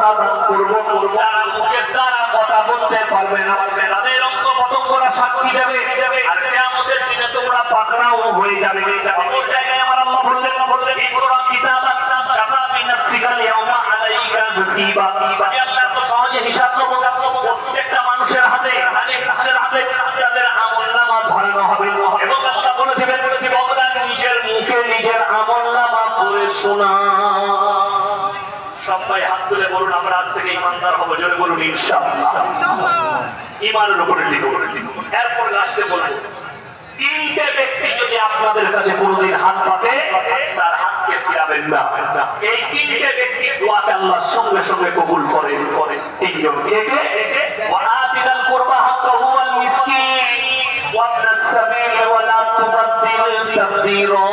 ক্ষমতা দান করবো, তারা মুখের দ্বারা কথা বলতে পারবে না, তাদের অঙ্গ প্রত্যঙ্গরা সাক্ষী দেবে, আর কিয়ামতের দিনে তোমরা পাকড়াও হয়ে যাবে। অপর জায়গায় আমার আল্লাহ বললেন ইকরা কিতাবাক কাফা বিনাফসিকা ইয়াউমা আলাইকা হাসিবা। আমি আল্লাহ তো সহজে হিসাব নেব, প্রত্যেকটা মানুষের হাতে তাদের আমলনামা ধরানো হবে এবং আল্লাহ বলে দিবেন নিজের মুখে নিজের আমলনামা পড়ে শোনা। সবাই হাত তুলে বলুন আমরা আজ থেকে ইমানদার হব, জোরে বলুন ইনশাআল্লাহ। ইমানের উপরে লিখো। এরপর লাস্টে বলবো তিনটে ব্যক্তি যদি আপনাদের কাছে কোনোদিন হাত পাতে তার হাতকে ফিরাবেন না। এই তিনটে ব্যক্তি দোয়াকে আল্লাহর সঙ্গে সঙ্গে কবুল করেন। তিনজন কে কে? ওয়াআতিল কুরবা হাক্কাহু ওয়াল মিসকিন ওয়াবনাস সাবিল ওয়া লা তুবাদদিল তাবদীরা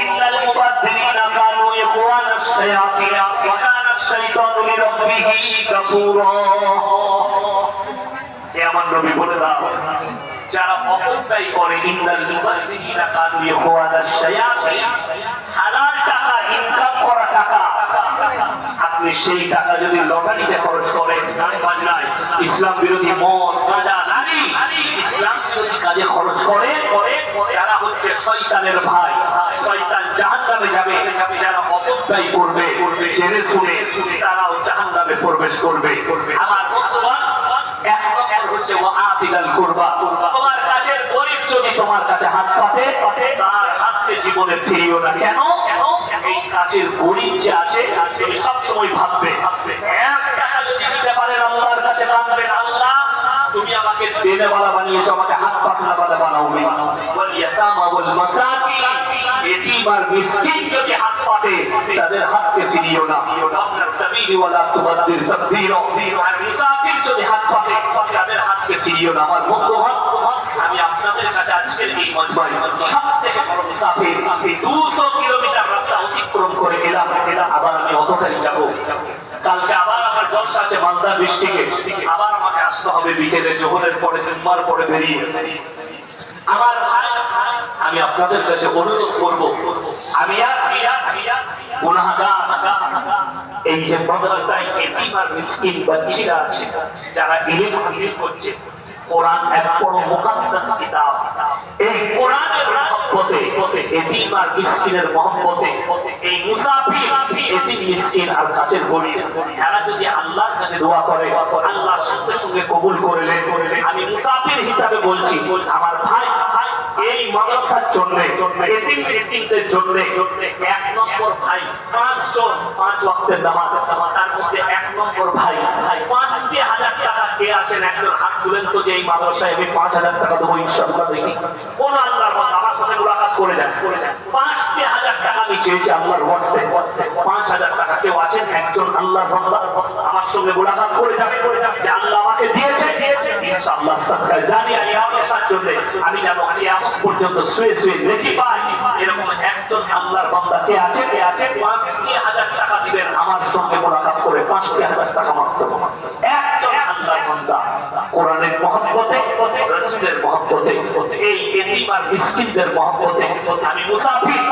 ইন্নাল মুবাদদিলিনা কানু ইখওয়ানাশ শায়াতিন ওয়া কানা আশ-শাইতানু লিরাব্বিহি কাফুরা। এ আমার নবী বলে দাও যারা অপব্যয় করে ইন্নাল মুবাদদিলিনা কানু ইখওয়ানাশ শায়াতিন, হালাল টাকা ইনকাম করা টাকা আপনি সেই টাকা যদি লটারিতে খরচ করেন, গান বাজনায়, ইসলাম বিরোধী মদ গাঁজা নারী ইসলাম বিরোধী কাজে খরচ করে, যারা হচ্ছে শয়তানের ভাই, শয়তান জাহান্নামে যাবে। যারা অপব্যয় করবে জেনে শুনে তারাও জাহান্নামে প্রবেশ করবে। আমার বন্ধুগণ এক নম্বর হচ্ছে ওয়াআতিল কুরবা। তোমার কাছের গরিব যদি তোমার কাছে হাত পাতে তার হাতকে জীবনে ফিরিও না। কেন? এই কাছের গরিব যে আছে তুমি সবসময় ভাববে এক টাকা যদি দিতে পারেন আল্লাহর কাছে কাঁদবেন, আল্লাহ তুমি আমাকে দেনেওয়ালা বানিয়েছো, আমাকে হাত পাতলাওয়ালা বানাওনি। ওয়াল ইয়াতামা ওয়াল মাসাকিন, ইতিম আর মিসকিন যদি হাত পাতে তাদের হাতকে ফিরিও না। আপনার সাবিল ওয়া লা তুবাদদিল তাবদীরা, আর মুসাফির যদি হাত পাতে তাদের হাতকে ফিরিও না। আমার বন্ধুগণ আমি আপনাদের কাছে আজকের এই মজমায় সবথেকে বড় মুসাফির 200 কিলোমিটার রাস্তা অতিক্রম করে এলাম, আবার আমি অতটাই যাব। কালকে আবার আমার জলসা আছে মালদা ডিস্ট্রিক্টে, আবার আমাকে আসতে হবে বিকেলে জোহরের পরে জুম্মার পরে বেরিয়ে। আমার ভাই আমি আপনাদের কাছে অনুরোধ করব, আমি গুনাহগার এই যে মাদ্রাসায় এতিম আর মিসকিন বাচ্চারা আছে যারা ইলম হাসিল করছে, কোরআন এক বড় মুকাদ্দাস কিতাব, এই কোরআনের মহব্বতে এতিম আর মিসকিনের মহব্বতে এই মুসাফির এতিম মিসকিন আর কাছের গরিব এরা যদি আল্লাহর কাছে দোয়া করে আল্লাহ সঙ্গে সঙ্গে কবুল করলেন। আমি মুসাফির হিসাবে বলছি আমার ভাই এই মাদ্রাসার জন্য এতিম মিসকিনদের জন্য এক নম্বর ভাই 5 ওয়াক্তের নামাজ, তার মধ্যে এক নম্বর ভাই 5,000 টাকা কে আছেন একজন হাত তুলেন তো যে এই মাদ্রাসায় আমি 5,000 টাকা দেবো ইনশাআল্লাহ। দেখি কোন আল্লাহর বান্দা আমার সাথে মুলাকাত করে যান। 5,000 টাকা আমি চেয়েছি আল্লাহর ওয়াস্তে, 5,000 টাকা কেউ আছেন একজন আল্লাহর বান্দা আমার সঙ্গে মুলাকাত করে যাবে যে আল্লাহ আমাকে দিয়েছে ইনশাআল্লাহ সাদকায়ে জারিয়া এই মাদ্রাসার জন্য আমি যেন কিয়ামত পর্যন্ত শুয়ে শুয়ে নেকি পাই, এরকম একজন আল্লাহর বান্দা কে আছে 5,000 টাকা দিবেন আমার সঙ্গে মুলাকাত করে 5,000 টাকা মাত্র। একজন আল্লাহর বান্দা কোরআনের মহব্বতে, রাসূলের মহব্বতে, এই এতিম আর মিসকিনদের মহব্বতে আমি মুসাফির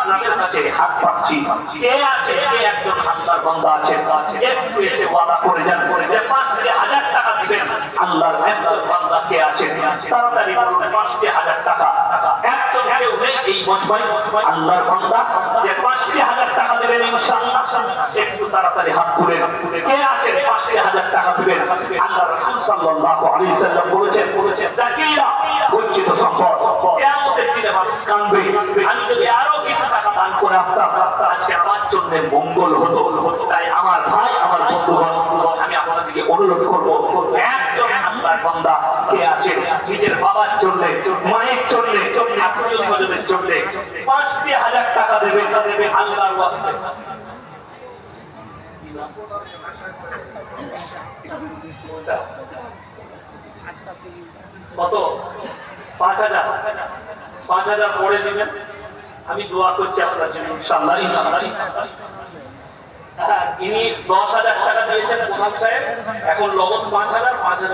আপনাদের কাছে হাত পাচ্ছি। কে আছে? কে একজন আল্লাহর বান্দা আছে একটু এসে ওয়াদা করে যান যে 5,000 টাকা দিবেন আল্লাহর একজন বান্দা কে আছে? তাড়াতাড়ি বলুন 5,000 টাকা। একজন কেউ নেই এই মজমায় আল্লাহর বান্দা যে 5,000 টাকা দেবেন ইনশাআল্লাহ? একটু তাড়াতাড়ি হাত তুলেন। কে আছে 5,000 টাকা দিবেন? আল্লাহ রাসূল সাল্লাল্লাহু আলাইহি সাল্লাম বলেছেন যাকিয়া বঞ্চিত সম্পদ কিয়ামতের দিনে মানুষ কাঁদবে, আমি যদি আরো কিছু টাকা দান করে আসতাম আজকে আমার জন্য মঙ্গল হতো। তাই আমার ভাই আমার বন্ধুগণ আমি আপনাদেরকে অনুরোধ করব একজন আল্লাহর বান্দা কে আছে নিজের বাবার জন্য, মায়ের জন্য, আত্মীয় স্বজনের জন্য 5,000 টাকা দেবে আল্লাহর ওয়াস্তে। কত? 5,000 পড়ে দিবেন। আমি দোয়া করছি আপনার জন্য ইনশাআল্লাহ। ইনি 10,000 টাকা দিয়েছেন প্রধান সাহেব, এখন নগদ 5,000 পাচ্ছেন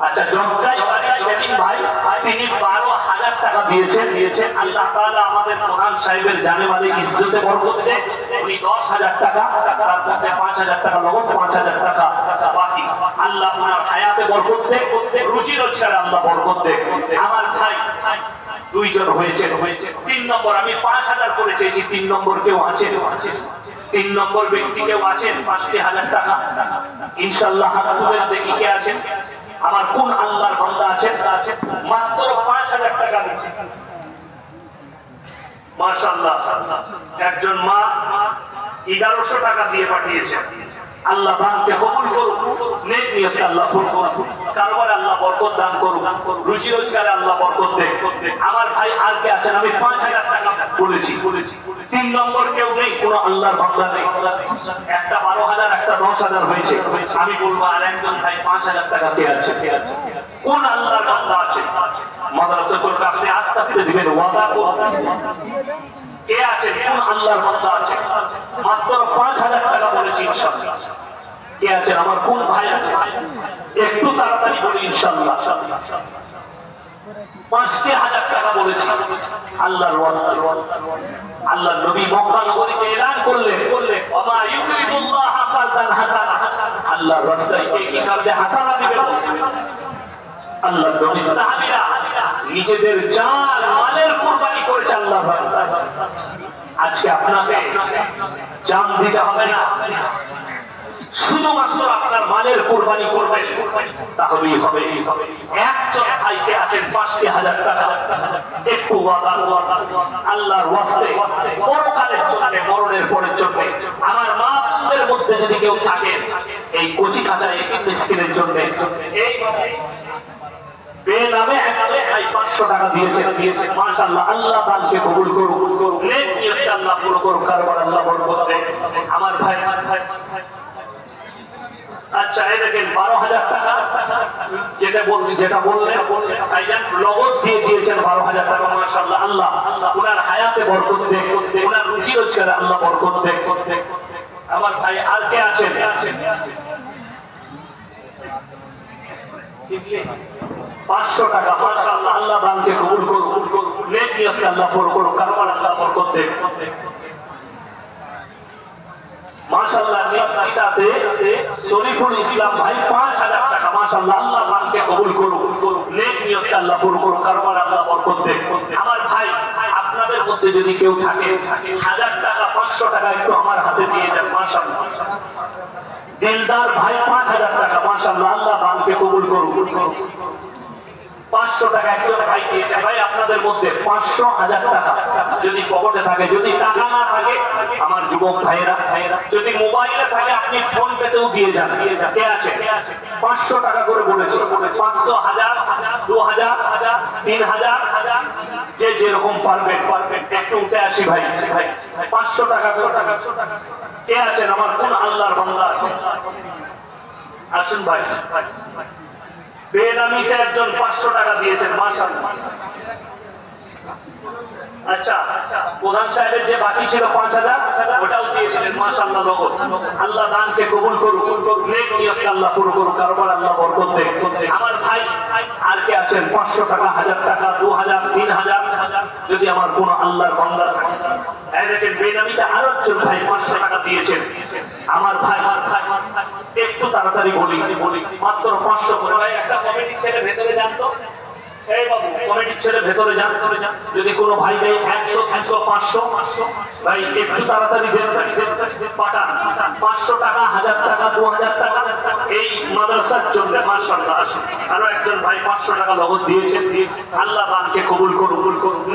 আচ্ছা জমকাই সেদিন ভাই তিনি 12,000 টাকা দিয়েছেন আল্লাহ তাআলা আমাদের প্রধান সাহেবের জানে মালে ইজ্জতে বরকত দেয়। উনি 10,000 টাকা, তার মধ্যে 5,000 টাকা নগদ, 5,000 টাকা বাকি। আল্লাহ ওনার হায়াতে বরকত দেয়, রুজি রোজগারে আল্লাহ বরকত দেয়। আমার ভাই দুইজন হয়েছে। 3 নম্বর আমি 5,000 করে চেয়েছি, 3 নম্বর কেউ আছেন? 3 নম্বর ব্যক্তি কেউ আছেন? 5,000 টাকা ইনশাআল্লাহ হাত তুলে দেখি কে আছেন। আমার কোন আল্লাহর বান্দা আছেন মাত্র 5,000 টাকা দিচ্ছে? মাশাআল্লাহ, একজন মা 1100 টাকা দিয়ে পাঠিয়েছেন। আল্লাহ দানকে কবুল করুন, নেক নিয়তে আল্লাহ কবুল করুন, কারবারে আল্লাহ বরকত দান করুন, রুজি রোজগারে আল্লাহ বরকত দেন। আমার ভাই আর কে আছেন? আমি 5,000 টাকা বলেছি। 3 নম্বর কেউ নেই, কোন আল্লাহর বান্দা নেই। একটা 12,000, একটা 10,000 হয়েছে। আমি বলবো আর একজন ভাই 5,000 টাকা কে আছে? কোন আল্লাহর বান্দা আছে? মাদ্রাসা চলবে, আপনি আস্তে আস্তে দিবেন, ওয়াদা করুন। কে আছেন? কোন আল্লাহর বান্দা আছে? মাত্র 5,000 টাকা বলেছি ইনশাআল্লাহ। কে আছেন? আমার কোন ভাই আছে? একটু তাড়াতাড়ি বলি ইনশাআল্লাহ। 5,000 টাকা বলেছি আল্লাহর ওয়াস্তে। আল্লাহ নবী মক্কা নগরীতে এলান করলেন, ওমা ইউকরিদুল্লাহ কারদান হাসানা, আল্লাহর রাস্তায় কে কি কারদে হাসানা দিবে? আল্লাহ নবী সাহাবীরা নিজেদের জান মালের কুরবানি করেছে আল্লাহর রাস্তায়। আজকে আপনাকে জান দিতে হবে না, শুধুমাত্র আপনার মালের কুরবানি করবেন, তাহলেই হবে। একজন ভাইকে আছেন 5,000 টাকা, একটু ওয়াদা আল্লাহর ওয়াস্তে পরকালের জন্য, মরণের পরের জন্য। আমার মা বোনদের মধ্যে যদি কেউ থাকে এই কচি কাঁচা এতিম মিসকিনের জন্য, এই বেনামে একজন ভাই 500 টাকা দিয়েছেন। মাশাআল্লাহ, আল্লাহ দানকে কবুল করুন, নেক নিয়তে আল্লাহ পুরো করুন, কারবার আল্লাহ বরকত দেন। আমার ভাই আচ্ছা, এই দেখেন 12,000 টাকা যেটা বললেন ভাইজান নগদ দিয়ে দিয়েছেন 12,000 টাকা। মাশাআল্লাহ, আল্লাহ ওনার হায়াতে বরকত দেন, ওনার রুজি রোজগারে আল্লাহ বরকত দেন। আমার ভাই আর কে আছেন? 500 টাকা। মাশাআল্লাহ, আল্লাহ দানকে কবুল করুন, নেক নিয়তে আল্লাহ পুরো করুন, কারবার আল্লাহ বরকত দেন। মাশাআল্লাহ, নিকিতাতে শরীফুল ইসলাম ভাই 5,000 টাকা। মাশাআল্লাহ, আল্লাহ দানকে কবুল করুন, নেক নিয়তে আল্লাহ পুরো করুন, কারবার আল্লাহ বরকত দেন। আমার ভাই আপনাদের মধ্যে যদি কেউ থাকে 1000 টাকা, 500 টাকা একটু আমার হাতে দিয়ে যান। মাশাআল্লাহ, দিলদার ভাই 5,000 টাকা। মাশাআল্লাহ, আল্লাহ দানকে কবুল করুন। 500 টাকা একজন ভাই দিয়েছে। ভাই আপনাদের মধ্যে 500, 1000 টাকা যদি পকেটে থাকে, যদি টাকা না থাকে আমার যুবক ভাইয়েরা, যদি মোবাইলে থাকে আপনি ফোন পেতেও দিয়ে যান। কে আছে? 500 টাকা করে বলেছে। 500, 1000, 2000, 3000, যে যেরকম পারবেন। একটু উঠে আসি ভাই। 500 টাকা। কে আছেন? আমার কোন আল্লাহর বান্দা? আসুন ভাই। বেনামিতে একজন 500 টাকা দিয়েছেন। মাশাআল্লাহ। আচ্ছা, প্রধান সাহেবের যে বাকি ছিল 5,000, ওটাও দিয়ে দিলেন। মাশাআল্লাহ, নগদ। আল্লাহ দানকে কবুল করুন, নেক নিয়তে আল্লাহ পুরো করুন, কারবার আল্লাহ বরকত দেন। আমার ভাই আর কে আছেন? 500 টাকা, 1000 টাকা, 2000, 3000 যদি আমার কোন আল্লাহর বান্দা থাকে। এই দেখেন বেনামিতে আরো একজন ভাই 500 টাকা দিয়েছেন। আমার ভাই একটু তাড়াতাড়ি বলি, মাত্র 500 করে। ভাই একটা কমিটির ছেলে ভেতরে যান তো। এই বাবু, কমিটির ছেলে ভেতরে যান। যদি কোনো ভাই দেয় 100, 200, 500, ভাই একটু তাড়াতাড়ি পাঠান। 500 টাকা, 1000 টাকা, 2000 টাকা এই মাদ্রাসার জন্য। মাশাআল্লাহ, আসুন। আরো একজন ভাই 500 টাকা নগদ দিয়েছেন। আল্লাহ দানকে কবুল করুন,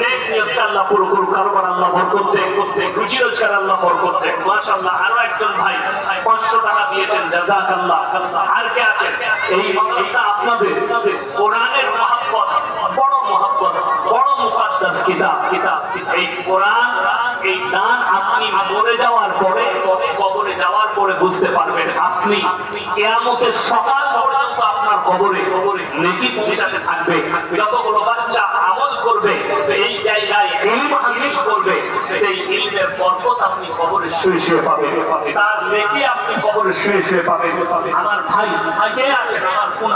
নেক নিয়তে আল্লাহ পুরো করুন, কারবার আল্লাহ বরকত দেন, রুজি রোজগার আল্লাহ বরকত দেন। মাশাআল্লাহ, আরো একজন ভাই 500 টাকা দিয়েছেন। জাযাকাল্লাহ। আর কে আছেন? এই মাদ্রাসা আপনাদের কোরআনের মহব্বত, বড় মহব্বত, বড় মুকাদ্দাস কিতাব। এই কোরআন, এই দান আপনি মরে যাওয়ার পরে, কবরে যাওয়ার পরে বুঝতে পারবেন। আপনি কিয়ামতের সকাল পর্যন্ত আপনার কবরে নেকি পৌঁছাতে থাকবে। যতগুলো বাচ্চা আমল করবে এই জায়গায়, ইলম হাসিল করবে, সেই ইলমের বরকত আপনি কবরে শুয়ে শুয়ে পাবেন, তার নেকি আপনি কবরে শুয়ে শুয়ে পাবেন। আমার ভাই কে আছেন? আমার কোন